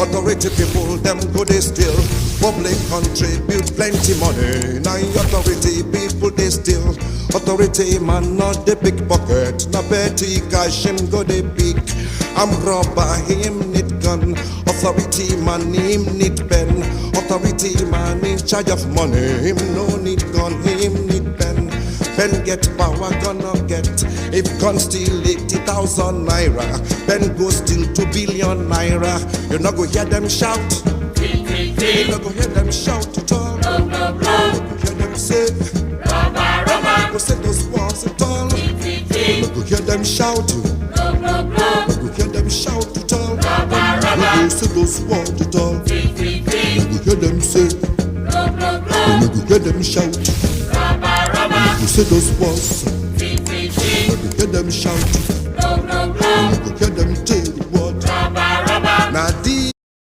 Authority people, them go they steal. Public contribute plenty money. Now authority people they steal. Authority man not the pickpocket. Na petty cash him go they pick. I'm robber, him need gun. Authority man him need pen. Authority man in charge of money. Him no need gun, him need pen. Pen get power, gonna get. If gun steal 80,000 naira, pen go steal 2 billion naira. You not go hear them shout. You not go hear them shout at all. You not go hear them say, go say those walls at all. You not go hear them shout. You not go hear them shout at all. You go say those walls at all. You not go hear them say, you not go hear them shout. You say those walls, you hear them shout.